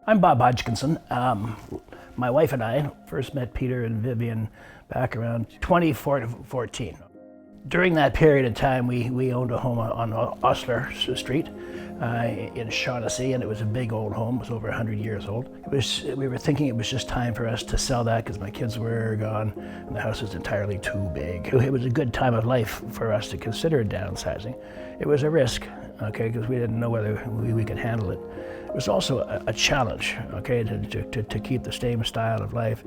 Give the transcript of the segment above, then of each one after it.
I'm Bob Hodgkinson. My wife and I first met Peter and Vivian back around 2014. During that period of time, we owned a home on Osler Street in Shaughnessy, and it was a big old home. It was over 100 years old. We were thinking it was just time for us to sell that because my kids were gone and the house was entirely too big. It was a good time of life for us to consider downsizing. It was a risk, okay, because we didn't know whether we could handle it. It was also a challenge, okay, to keep the same style of life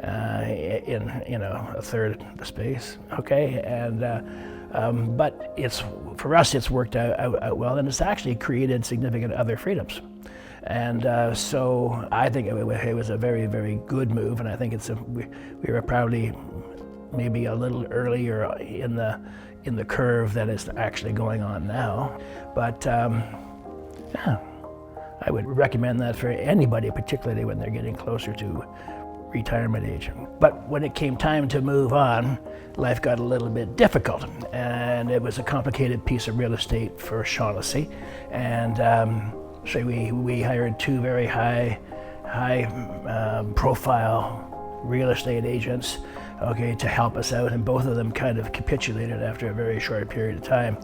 in a third the space, okay, and but for us it's worked out well, and it's actually created significant other freedoms, and so I think it was a very, very good move, and I think we were probably maybe a little earlier in the curve that is actually going on now, but yeah. I would recommend that for anybody, particularly when they're getting closer to retirement age. But when it came time to move on, life got a little bit difficult, and it was a complicated piece of real estate for Shaughnessy. And so we hired two very high profile real estate agents, okay, to help us out, and both of them kind of capitulated after a very short period of time.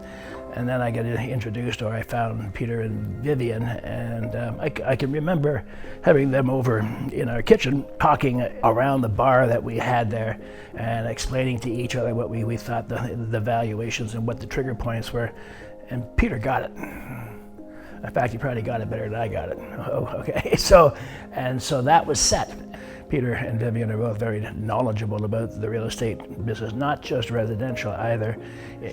And then I got introduced, or I found Peter and Vivian, and I can remember having them over in our kitchen, talking around the bar that we had there, and explaining to each other what we thought the valuations and what the trigger points were. And Peter got it. In fact, he probably got it better than I got it. Oh, okay. So that was set. Peter and Vivian are both very knowledgeable about the real estate business, not just residential either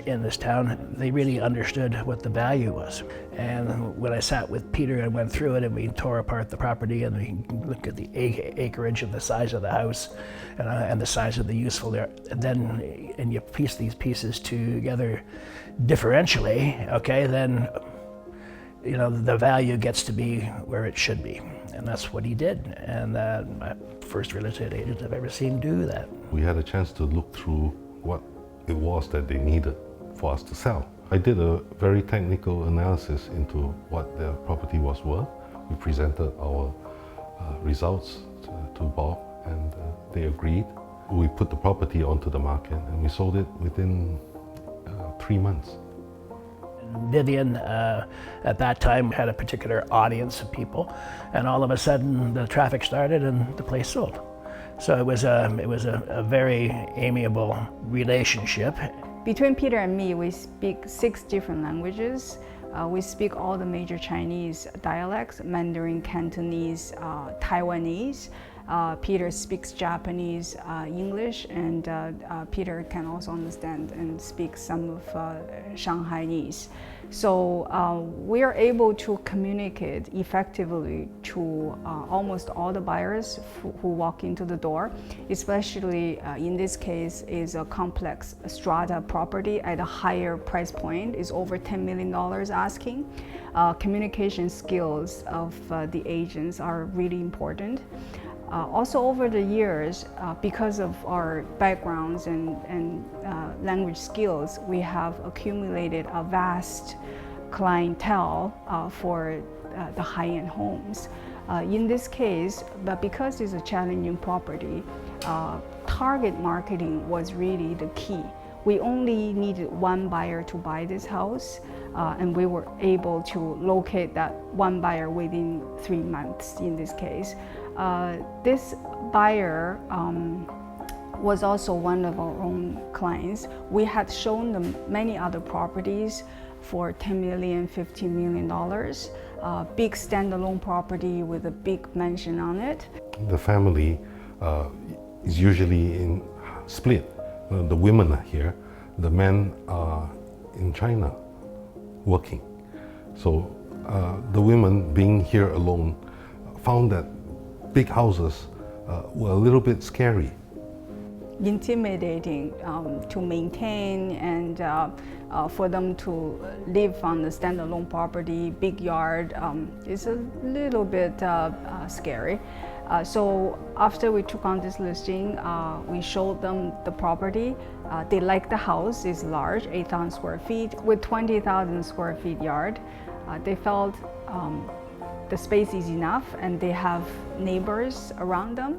in this town. They really understood what the value was. And when I sat with Peter and went through it, and we tore apart the property, and we looked at the acreage and the size of the house and the size of the useful there, and you piece these pieces together differentially, okay, then the value gets to be where it should be. And that's what he did. And my first real estate agent I've ever seen do that. We had a chance to look through what it was that they needed for us to sell. I did a very technical analysis into what the property was worth. We presented our results to Bob, and they agreed. We put the property onto the market, and we sold it within 3 months. Vivian, at that time, had a particular audience of people, and all of a sudden the traffic started and the place sold. So it was a very amiable relationship. Between Peter and me, we speak 6 different languages. We speak all the major Chinese dialects: Mandarin, Cantonese, Taiwanese. Peter speaks Japanese, English, and Peter can also understand and speak some of Shanghainese. So we are able to communicate effectively to almost all the buyers who walk into the door, especially in this case is a complex strata property at a higher price point, is over $10 million asking. Communication skills of the agents are really important. Also over the years, because of our backgrounds and language skills, we have accumulated a vast clientele for the high-end homes. In this case, but because it's a challenging property, target marketing was really the key. We only needed one buyer to buy this house, and we were able to locate that one buyer within 3 months in this case. This buyer was also one of our own clients. We had shown them many other properties for $10 million, $15 million, big standalone property with a big mansion on it. The family is usually split. The women are here, the men are in China working. So the women being here alone found that big houses were a little bit scary. Intimidating to maintain, and for them to live on the standalone property, big yard, is a little bit scary. So after we took on this listing, we showed them the property. They liked the house. It's large, 8,000 square feet with 20,000 square feet yard. They felt the space is enough and they have neighbors around them.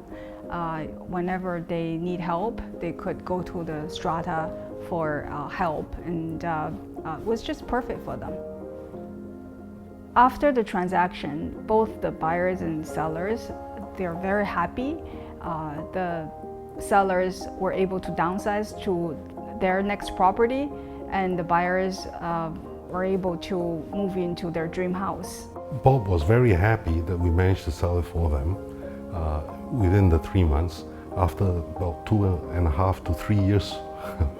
Whenever they need help, they could go to the strata for help, and it was just perfect for them. After the transaction, both the buyers and sellers, they're very happy. The sellers were able to downsize to their next property, and the buyers were able to move into their dream house. Bob was very happy that we managed to sell it for them within the 3 months, after about 2.5 to 3 years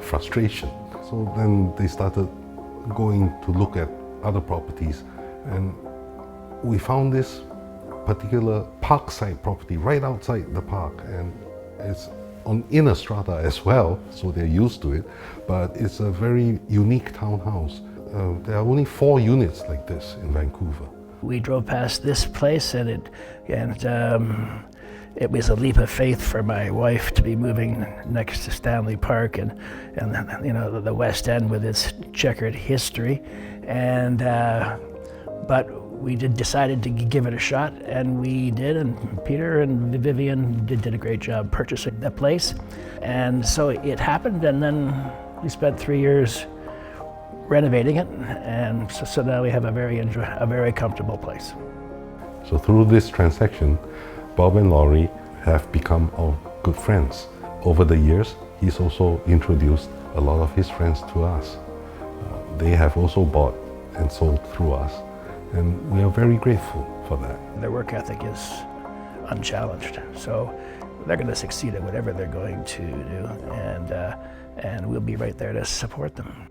frustration. So then they started going to look at other properties, and we found this particular parkside property right outside the park, and it's on inner strata as well, so they're used to it, but it's a very unique townhouse. There are only 4 units like this in Vancouver. We drove past this place, and it was a leap of faith for my wife to be moving next to Stanley Park and you know, the West End with its checkered history, and but we decided to give it a shot, and we did, and Peter and Vivian did a great job purchasing the place, and so it happened, and then we spent 3 years renovating it, and so now we have a very comfortable place. So through this transaction, Bob and Laurie have become our good friends. Over the years, he's also introduced a lot of his friends to us. They have also bought and sold through us, and we are very grateful for that. Their work ethic is unchallenged, so they're going to succeed at whatever they're going to do, and we'll be right there to support them.